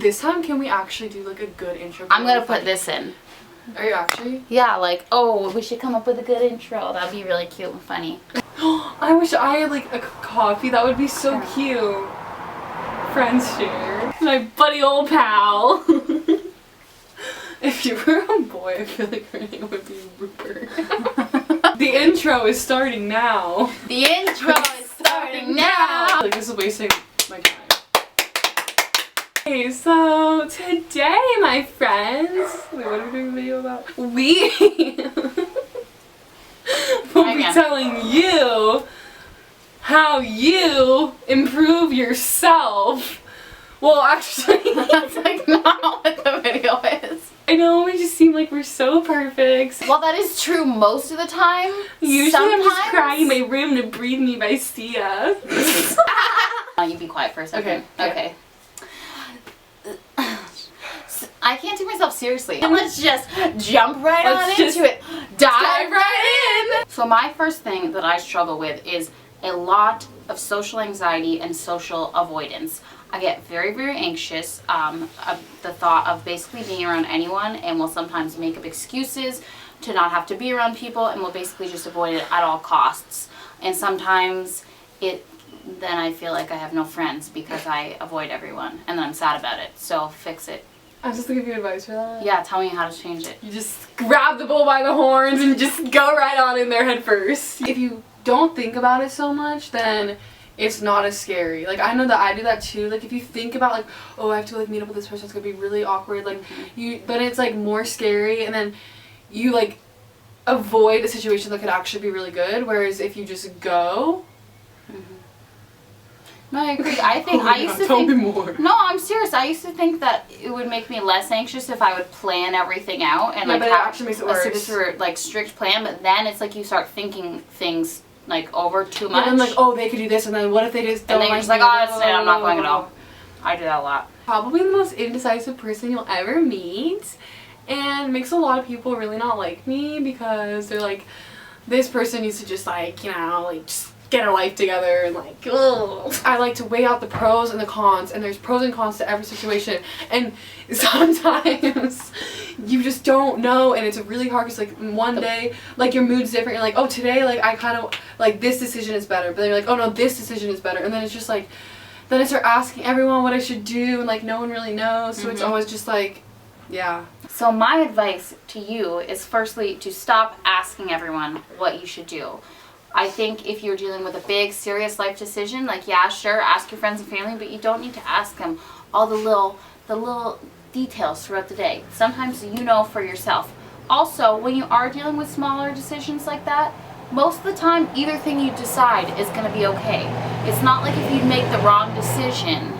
this time, can we actually do like a good intro? I'm gonna put this in. Are you actually? Yeah, like, oh, we should come up with a good intro. That'd be really cute and funny. I wish I had like a coffee. That would be so cute. Friends share. My buddy old pal. If you were a boy, I feel like her name would be Rupert. The intro is starting now. The intro is starting now. Like, this is wasting my time. Okay, so today, my friends, wait, what are we doing a video about? We will be telling you how you improve yourself. Well, actually, that's like not what the video is. I know, we just seem like we're so perfect. Well, that is true most of the time. Usually Sometimes I'm just crying in my room to Breathe Me by Sia. You be quiet for a second. Okay. I can't take myself seriously. And let's just jump right into it. Dive right in! So my first thing that I struggle with is a lot of social anxiety and social avoidance. I get very, very anxious of the thought of basically being around anyone, and will sometimes make up excuses to not have to be around people, and will basically just avoid it at all costs. And sometimes then I feel like I have no friends because I avoid everyone, and then I'm sad about it. So fix it. I'm just looking for advice for that. Yeah, tell me how to change it. You just grab the bull by the horns and just go right on in there head first. If you don't think about it so much, then it's not as scary. Like, I know that I do that too. Like, if you think about like, oh, I have to like meet up with this person, it's gonna be really awkward. Like, but it's like more scary, and then you like avoid a situation that could actually be really good. Whereas if you just go. No, I agree. I think I used to tell think. Me more. No, I'm serious. I used to think that it would make me less anxious if I would plan everything out and like but have it actually makes it worse. super like strict plan. But then it's like you start thinking things like over too much. And then like, oh, they could do this, and then what if they just don't? And then you're just like, oh, that's it. I'm not going at all. I do that a lot. Probably the most indecisive person you'll ever meet, and makes a lot of people really not like me because they're like, this person needs to just like, you know, like just get her life together, and like, ugh. I like to weigh out the pros and the cons, and there's pros and cons to every situation, and sometimes you just don't know, and it's really hard because like one day like your mood's different, you're like, oh, today like I kind of like this decision is better, but then you're like, oh no, this decision is better, and then it's just like, then I start asking everyone what I should do, and like no one really knows, so it's always just like, yeah. So my advice to you is firstly to stop asking everyone what you should do. I think if you're dealing with a big, serious life decision, like, yeah, sure, ask your friends and family, but you don't need to ask them all the little details throughout the day. Sometimes you know for yourself. Also, when you are dealing with smaller decisions like that, most of the time, either thing you decide is going to be okay. It's not like if you make the wrong decision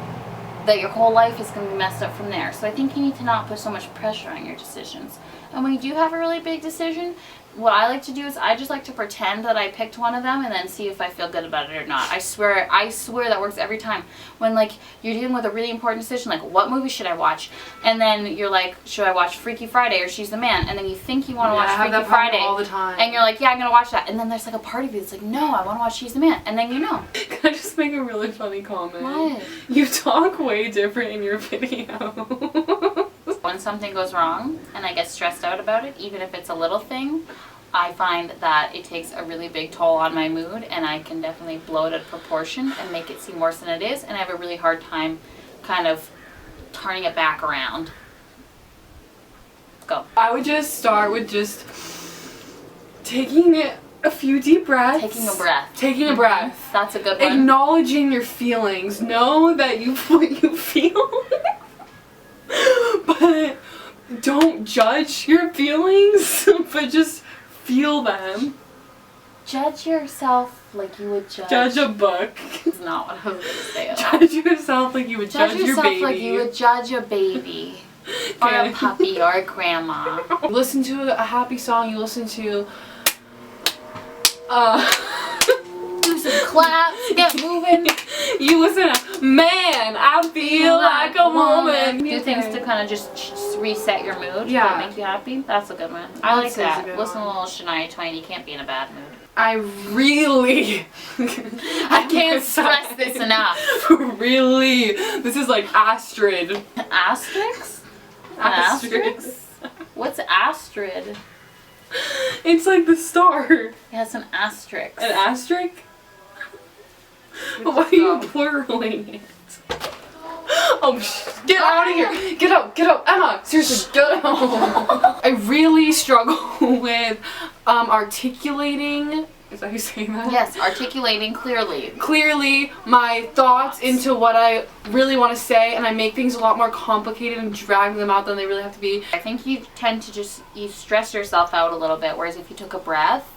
that your whole life is going to be messed up from there. So I think you need to not put so much pressure on your decisions. And when you do have a really big decision, what I like to do is I just like to pretend that I picked one of them and then see if I feel good about it or not. I swear that works every time. When like you're dealing with a really important decision, like what movie should I watch? And then you're like, should I watch Freaky Friday or She's the Man? And then you think you want to watch Freaky Friday all the time. And you're like, yeah, I'm gonna watch that. And then there's like a part of you that's like, no, I want to watch She's the Man. And then you know. Can I just make a really funny comment? What? You talk way different in your video. When something goes wrong and I get stressed out about it, even if it's a little thing, I find that it takes a really big toll on my mood, and I can definitely blow it out of proportion and make it seem worse than it is, and I have a really hard time kind of turning it back around. Go. I would just start with just taking a few deep breaths. Taking a breath. Taking a breath. That's a good one. Acknowledging your feelings. Know that what you feel. But don't judge your feelings, but just feel them. Judge yourself like you would judge a book. That's not what I was going to say at all. Judge yourself like you would judge your baby. Judge yourself like you would judge a baby. Or a puppy or a grandma. You listen to a happy song, you listen to You some claps, get moving. You listen to Man, I Feel Like a Woman. Do things to kind of just reset your mood. Yeah. That make you happy. That's a good one. I like that. Good Listen to a one. little Shania Twain. You can't be in a bad mood. I really I can't stress this enough. Really, this is like Astrid. Asterix? Asterix. What's Astrid? It's like the star. It has an asterisk. An asterisk? Why are you pluraling it? Oh, get out of here! Get out, Emma! Seriously, get out! I really struggle with articulating. Is that how you say that? Yes, articulating clearly. Clearly my thoughts into what I really want to say, and I make things a lot more complicated and drag them out than they really have to be. I think you tend to you stress yourself out a little bit, whereas if you took a breath,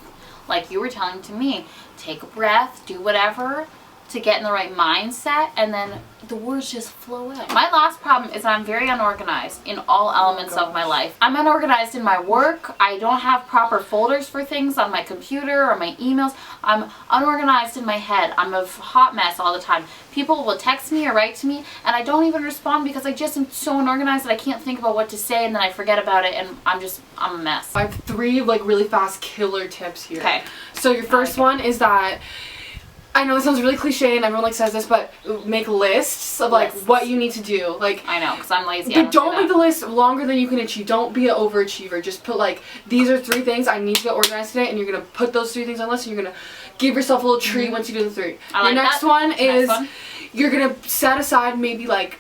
like you were telling to me, take a breath, do whatever to get in the right mindset, and then the words just flow out. My last problem is I'm very unorganized in all elements of my life. I'm unorganized in my work. I don't have proper folders for things on my computer or my emails. I'm unorganized in my head. I'm a hot mess all the time. People will text me or write to me, and I don't even respond because I just am so unorganized that I can't think about what to say, and then I forget about it, and I'm a mess. I have 3 like really fast killer tips here. Okay. So your first one is that, I know this sounds really cliche and everyone like says this, but make lists of like what you need to do. Like, I know, because I'm lazy. But don't make the list longer than you can achieve. Don't be an overachiever. Just put like, these are 3 things I need to get organized today, and you're gonna put those 3 things on the list, and you're gonna give yourself a little treat once you do the 3. I like the next that. one is Next one. you're gonna set aside maybe like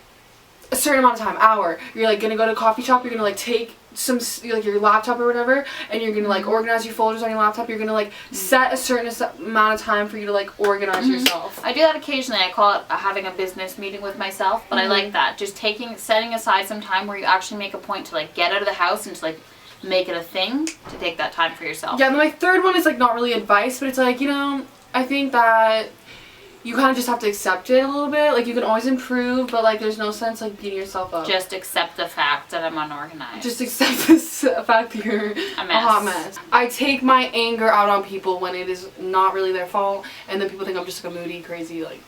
a certain amount of time, hour. You're like gonna go to a coffee shop. You're gonna like take some like your laptop or whatever, and you're gonna like organize your folders on your laptop. You're gonna like set a certain amount of time for you to like organize yourself. I do that occasionally. I call it having a business meeting with myself, but I like that. Just setting aside some time where you actually make a point to like get out of the house and to like make it a thing to take that time for yourself. Yeah, and then my third one is like not really advice, but it's like, you know, I think that you kind of just have to accept it a little bit. Like, you can always improve, but like there's no sense like beating yourself up. Just accept the fact that I'm unorganized. Just accept this fact that you're a hot mess. I take my anger out on people when it is not really their fault, and then people think I'm just like a moody, crazy like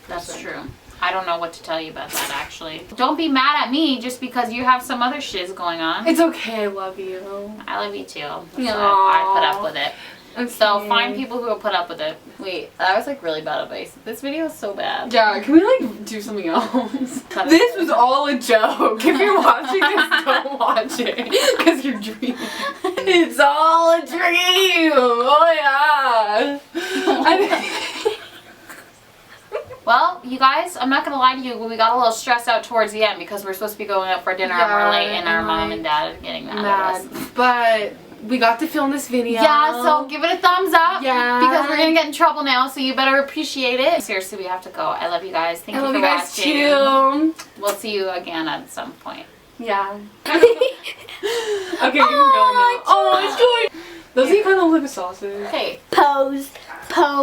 That's person. true. I don't know what to tell you about that, actually. Don't be mad at me just because you have some other shiz going on. It's okay, I love you. I love you too. So Aww. I put up with it. Okay. So find people who will put up with it. Wait, that was like really bad advice. This video is so bad. Yeah, can we like do something else? This was all a joke. If you're watching this, don't watch it. Because you're dreaming. It's all a dream! Oh yeah! Well, you guys, I'm not gonna lie to you, we got a little stressed out towards the end because we're supposed to be going out for dinner and we're late, and our mom and dad are getting mad at us. But we got to film this video. Yeah, so give it a thumbs up. Yeah. Because we're gonna get in trouble now, so you better appreciate it. Seriously, we have to go. I love you guys. Thank you for watching. I love you guys too. We'll see you again at some point. Yeah. Okay, you can go now. Oh, it's good. Doesn't he kind of look like a sausage? Okay. Pose.